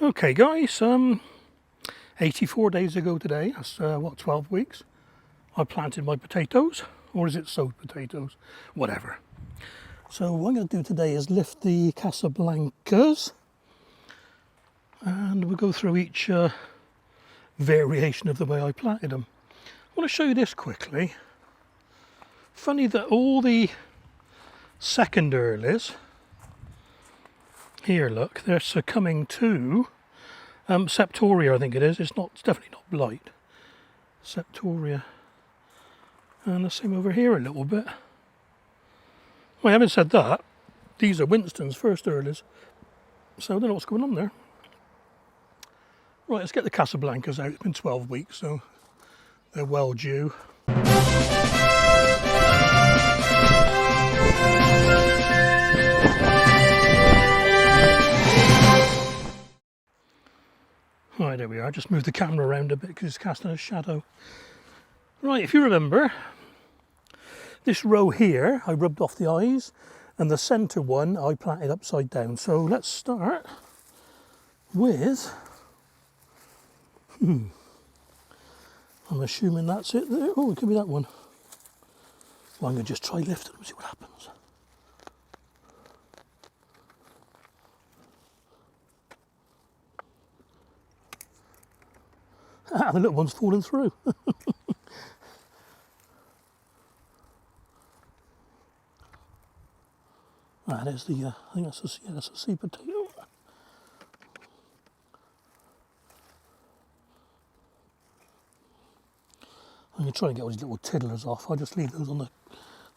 Okay guys, 84 days ago today, that's 12 weeks, I planted my potatoes, or is it sowed potatoes? Whatever. So what I'm going to do today is lift the Casablancas, and we'll go through each variation of the way I planted them. I want to show you this quickly. Funny that all the second earlies, here look, they're succumbing to Septoria, I think it is. It's definitely not blight. Septoria. And the same over here a little bit. Well, having said that, these are Winston's first earlies, so I don't know what's going on there. Right, let's get the Casablancas out. It's been 12 weeks, so they're well due. Right, there we are. I just moved the camera around a bit because it's casting a shadow. Right, if you remember, this row here I rubbed off the eyes, and the centre one I planted upside down. So let's start with, I'm assuming that's it there. Oh, it could be that one. Well, I'm going to just try lifting them and see what happens. Ah, the little one's falling through. Ah, there's the, I think that's a seed potato. I'm going to try and get all these little tiddlers off. I'll just leave those on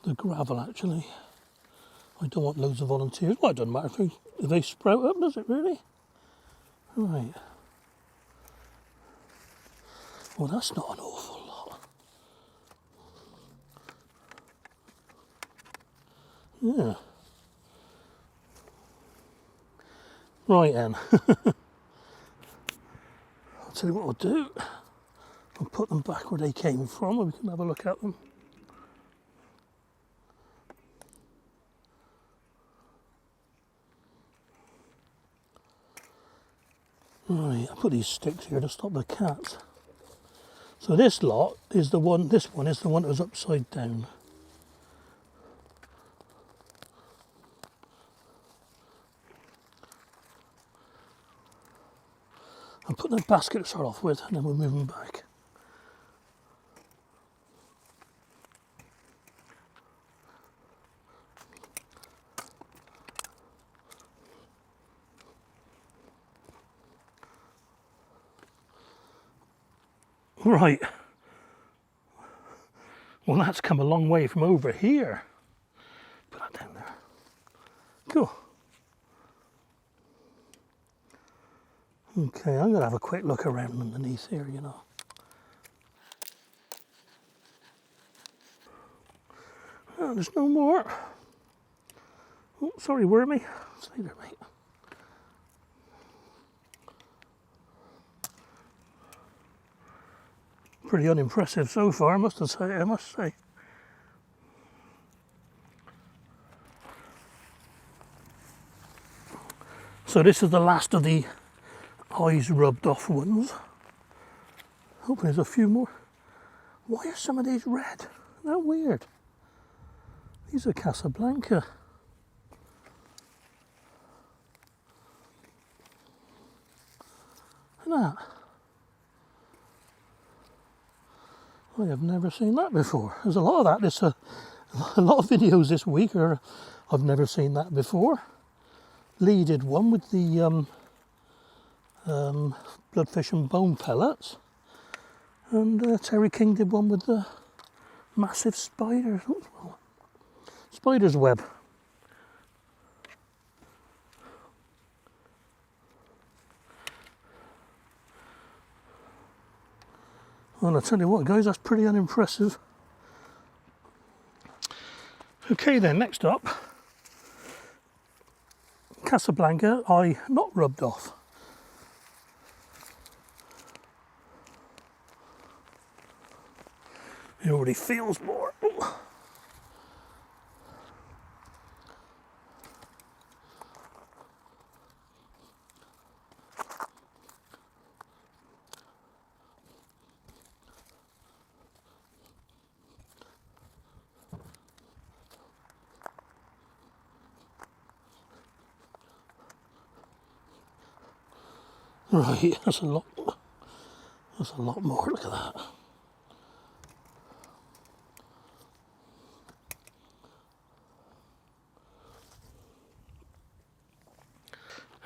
the gravel actually. I don't want loads of volunteers. Well, it doesn't matter if they sprout up, does it really? Right. Well, that's not an awful lot. Yeah. Right then. I'll tell you what I'll do. I'll put them back where they came from and we can have a look at them. Right, I'll put these sticks here to stop the cats. So this lot is the one, this one is the one that was upside down. I'll put the basket to start off with and then we'll move them back. Right. Well, that's come a long way from over here. Put that down there. Cool. Okay, I'm going to have a quick look around underneath here, you know. Oh, there's no more. Oh, sorry, wormy. Stay there, mate. Pretty unimpressive so far, I must say. So this is the last of the eyes rubbed off ones. Hopefully there's a few more. Why are some of these red? Isn't that weird? These are Casablanca. Look at that. I have never seen that before. There's a lot of that. There's a lot of videos this week or I've never seen that before. Lee did one with the bloodfish and bone pellets, and Terry King did one with the massive spiders. Spider's web. Well, I tell you what, guys, that's pretty unimpressive. Okay, then next up, Casablanca, I not rubbed off. It already feels more. Ooh. Right, that's a lot. That's a lot more. Look at that.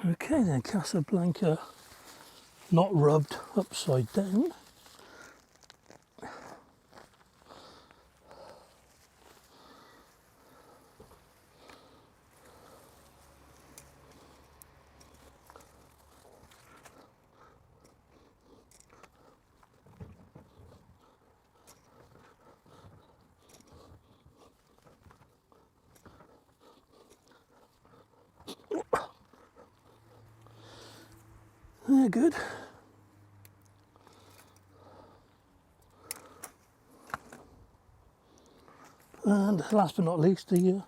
Okay then, Casablanca, not rubbed upside down. Yeah, good. And last but not least, the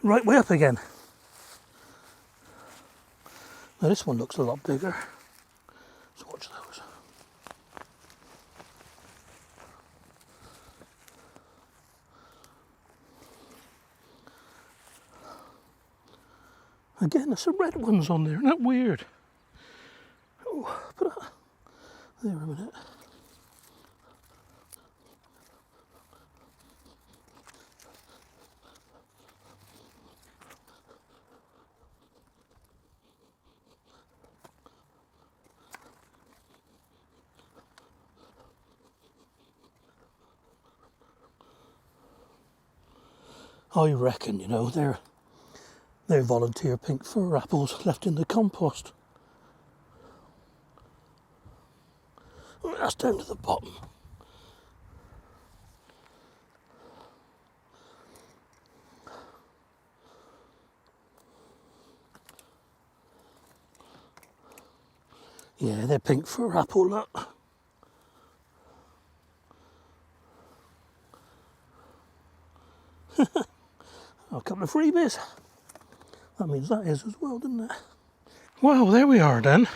right way up again. Now this one looks a lot bigger. So watch those. Again, there's some red ones on there. Isn't that weird? Oh, put that there a minute. I reckon, you know, they're volunteer pink fir apples left in the compost. That's down to the bottom. Yeah, they're pink fir apple, look. A couple of freebies. That means that is as well, doesn't it? Well, there we are then.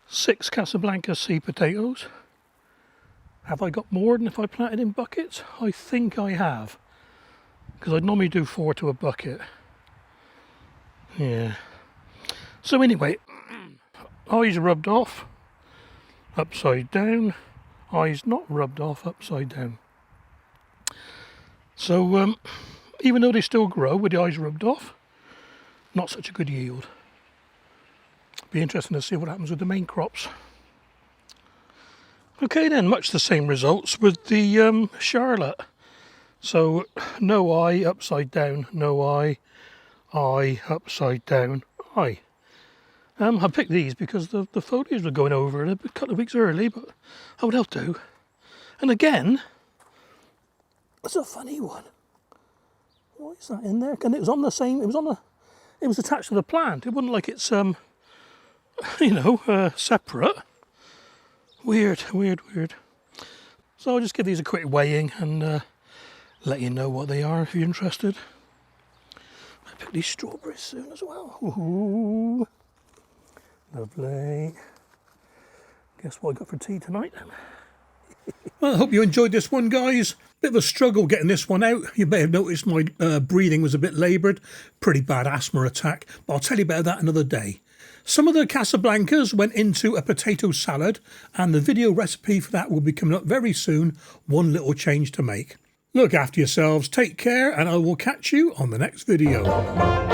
6 Casablanca seed potatoes. Have I got more than if I planted in buckets? I think I have. Because I'd normally do 4 to a bucket. Yeah. So anyway, eyes rubbed off, upside down. Eyes not rubbed off, upside down. So even though they still grow with the eyes rubbed off, not such a good yield. Be interesting to see what happens with the main crops. Okay then, much the same results with the Charlotte. So no eye, upside down, no eye, upside down, eye. I picked these because the foliage were going over a couple of weeks early, but oh, they'll do. And again, it's a funny one. What is that in there? And it was on the same, it was attached to the plant. It wasn't like it's, you know, separate. Weird. So I'll just give these a quick weighing and let you know what they are if you're interested. I'll pick these strawberries soon as well. Ooh, lovely. Guess what I got for tea tonight then? Well, I hope you enjoyed this one, guys. Bit of a struggle getting this one out. You may have noticed my breathing was a bit laboured. Pretty bad asthma attack, but I'll tell you about that another day. Some of the Casablancas went into a potato salad, and the video recipe for that will be coming up very soon. One little change to make. Look after yourselves, take care, and I will catch you on the next video.